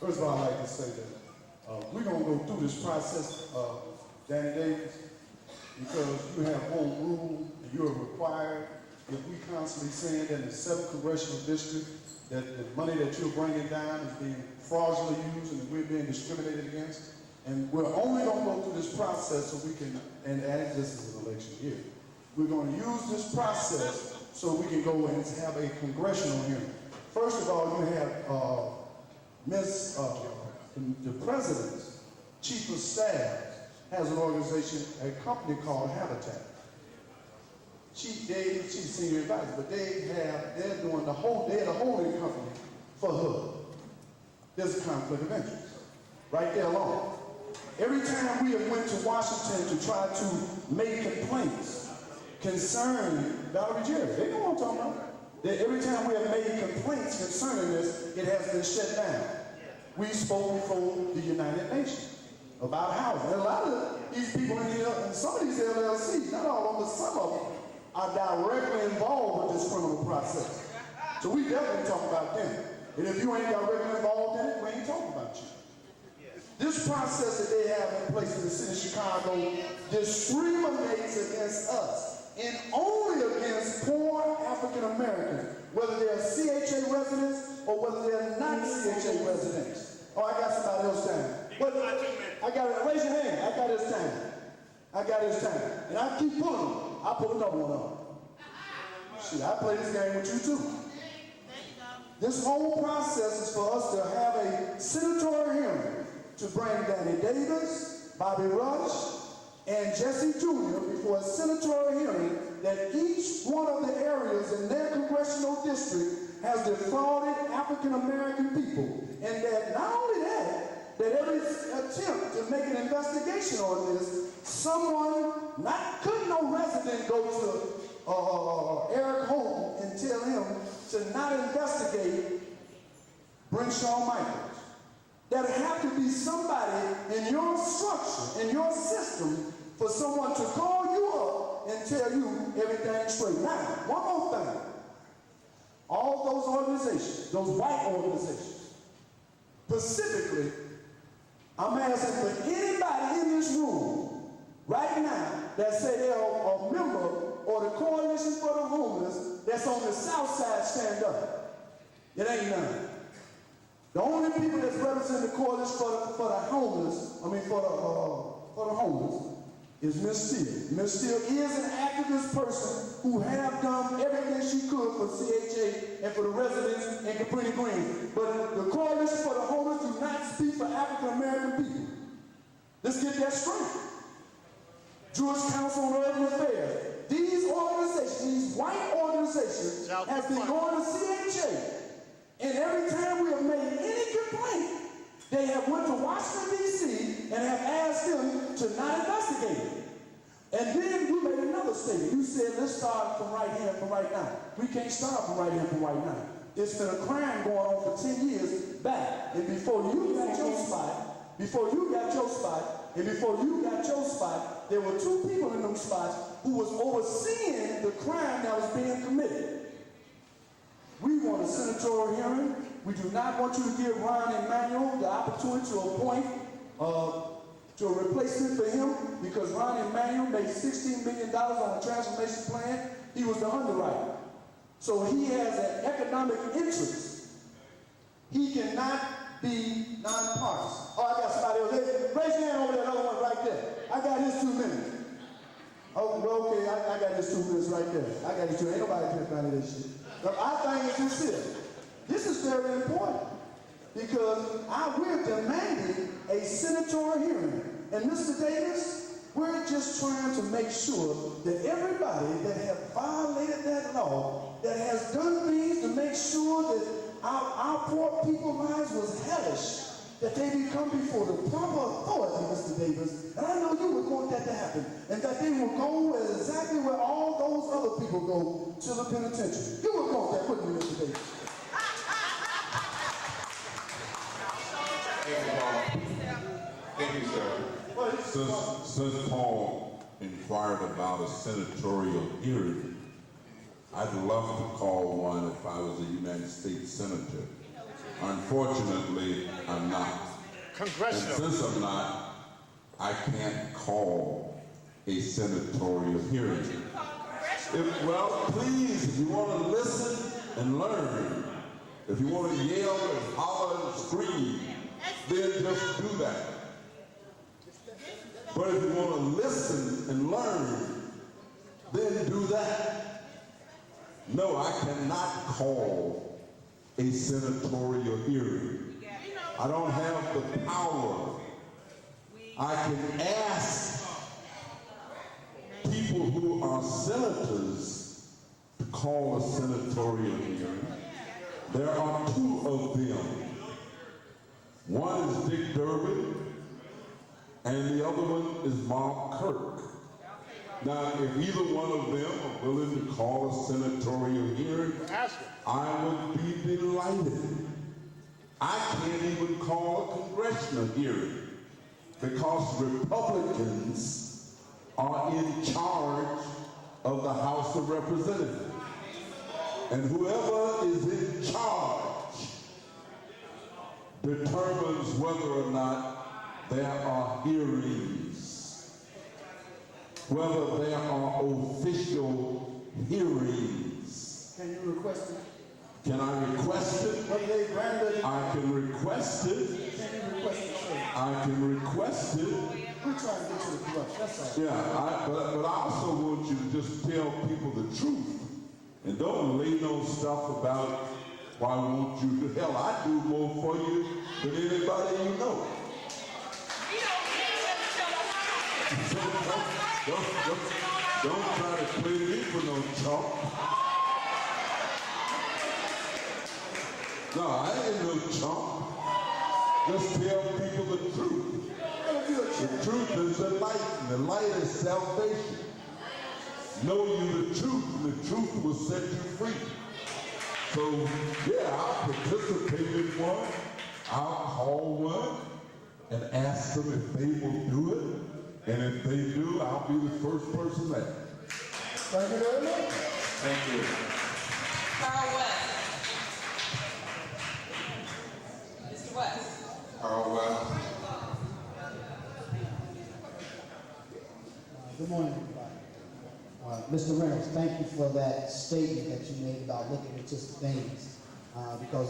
First of all, I'd like to say that we're going to go through this process, Danny Davis, because you have home rule and you are required. If we constantly saying that in the 7th Congressional District that the money that you're bringing down is being fraudulently used and that we're being discriminated against, and we're only going to go through this process so we can, and as this is an election year, we're going to use this process so we can go and have a congressional hearing. First of all, you have the President's Chief of Staff has an organization, a company called Habitat. Chief Senior Advisor, but they're doing the holding company for HUD. There's a conflict of interest right there alone. Every time we have went to Washington to try to make complaints concerning Valerie Jerry, they know what I'm talking about. That every time we have made complaints concerning this, it has been shut down. We spoke before the United Nations about housing. And a lot of these people in here, and some of these LLCs, not all of them, but some of them, are directly involved with this criminal process. So we definitely talk about them. And if you ain't directly involved in it, we ain't talking about you. This process that they have in place in the city of Chicago discriminates against us and only against poor African Americans, whether they're CHA residents or whether they're not CHA residents. Oh, I got somebody else time. But I got it. Raise your hand. I got his time. I got his time. And I keep pulling them. I pull another one up. Shit, I play this game with you too. This whole process is for us to have a senatorial hearing to bring Danny Davis, Bobby Rush, and Jesse Jr. before a senatorial hearing that each one of the areas in their congressional district has defrauded African American people. And that not only that, that every attempt to make an investigation on this, someone, couldn't no resident go to Eric Holton and tell him to not investigate Brenshaw Michaels. There'd have to be somebody in your structure, in your system, for someone to call you up and tell you everything straight. Now, one more thing. All those organizations, those white organizations, specifically, I'm asking for anybody in this room right now that say they're a member or the Coalition for the Homeless that's on the South Side, stand up. It ain't none. The only people that's representing the Coalition for the Homeless, for the homeless, is Miss Steele. Miss Steele is an activist person who have done everything she could for CHA and for the residents in Cabrini Green. But the Coalition for the Homeless do not speak for African American people. Let's get that straight. Jewish Council on Urban Affairs. These organizations, these white organizations, have been going to CHA. And every time we have made any complaint, they have went to Washington, D.C. and have asked them to not investigate it. And then you made another statement. You said, let's start from right here, from right now. We can't start from right here, from right now. It's been a crime going on for 10 years back. And before you got your spot, there were two people in them spots who was overseeing the crime that was being committed. We want a senatorial hearing. We do not want you to give Ron Emanuel the opportunity to appoint to a replacement for him, because Ron Emanuel made $16 million on a transformation plan. He was the underwriter. So he has an economic interest. He cannot be nonpartisan. Oh, I got somebody else. Raise your hand over that other one right there. I got his 2 minutes. Oh, well, okay, I got his 2 minutes right there. I got his 2 minutes. Ain't nobody care about this shit. But I think it's this. This is very important, because we're demanding a senatorial hearing. And Mr. Davis, we're just trying to make sure that everybody that have violated that law, that has done things to make sure that our poor people's lives was hellish, that they become before the proper authority, Mr. Davis. And I know you would want that to happen, and that they will go exactly where all those other people go, to the penitentiary. You would want that, wouldn't you, Mr. Davis? Thank you, sir. Since Paul inquired about a senatorial hearing, I'd love to call one if I was a United States Senator. Unfortunately, I'm not. And Congressional. since I'm not, I can't call a senatorial hearing. Well, please, if you want to listen and learn, if you want to yell and holler and scream, then just do that. But if you want to listen and learn, then do that. No, I cannot call a senatorial hearing. I don't have the power. I can ask people who are senators to call a senatorial hearing. There are two of them. One is Dick Durbin, and the other one is Mark Kirk. Now, if either one of them are willing to call a senatorial hearing, I would be delighted. I can't even call a congressional hearing because Republicans are in charge of the House of Representatives. And whoever is in charge determines whether or not there are hearings, whether there are official hearings. Can you request it? Can I request it? But they granted. I can request it. Can you request it, sir? I can request it. We're trying to get to the crux, that's all. Yeah, but I also want you to just tell people the truth. And don't lay no stuff about why I want you to. Hell, I do more for you than anybody you know. So don't try to play me for no chump. No, I ain't no chump. Just tell people the truth. The truth is the light, and the light is salvation. Know you the truth, and the truth will set you free. So, yeah, I'll participate in one. I'll call one and ask them if they will do it. And if they do, I'll be the first person there. Thank you very much. Thank you. Carl West. Mr. West. Carl West. Good morning, everybody. Mr. Reynolds, thank you for that statement that you made about looking into some things. Because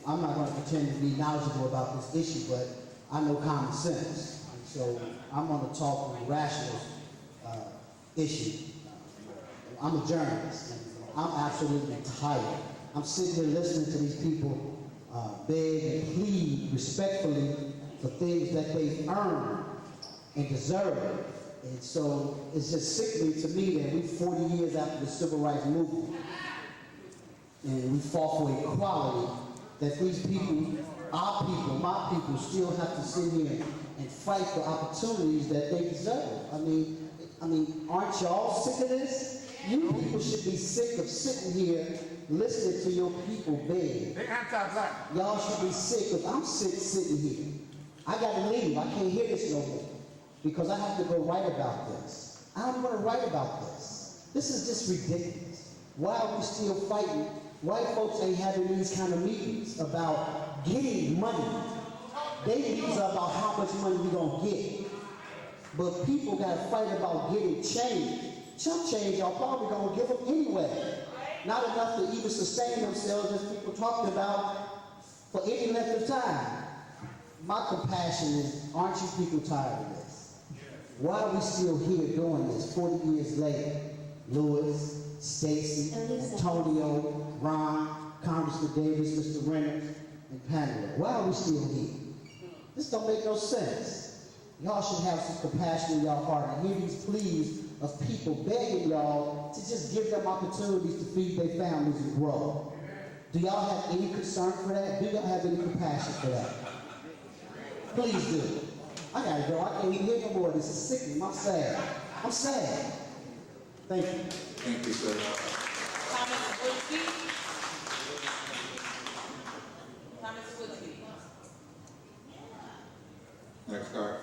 I'm not going to pretend to be knowledgeable about this issue, but I know common sense. And so I'm going to talk on a rational issue. I'm a journalist, and I'm absolutely tired. I'm sitting here listening to these people beg and plead respectfully for things that they've earned and deserve. And so it's just sickening to me that we're 40 years after the Civil Rights Movement and we fought for equality, that these people, our people, my people, still have to sit here and fight for opportunities that they deserve. I mean, aren't y'all sick of this? You people should be sick of sitting here listening to your people beg. They're anti-black. Y'all should be sick, because I'm sick sitting here. I gotta leave. I can't hear this no more. Because I have to go write about this. I'm going to write about this. This is just ridiculous. Why are we still fighting? White folks ain't having these kind of meetings about getting money. They meetings are about how much money we going to get. But people got to fight about getting change. Chump change y'all probably going to give them anyway. Not enough to even sustain themselves, as people talked about, for any length of time. My compassion is, aren't you people tired of this? Why are we still here doing this 40 years later? Lewis, Stacy, Antonio, Ron, Congressman Davis, Mr. Reynolds, and Pamela. Why are we still here? This don't make no sense. Y'all should have some compassion in y'all heart and hear these pleas of people begging y'all to just give them opportunities to feed their families and grow. Do y'all have any concern for that? Do y'all have any compassion for that? Please do. I gotta go. I can't even hear no more. This is sickening. I'm sad. I'm sad. Thank you. Thank you, sir. Thomas Woodby. Thomas Woodby. Next card.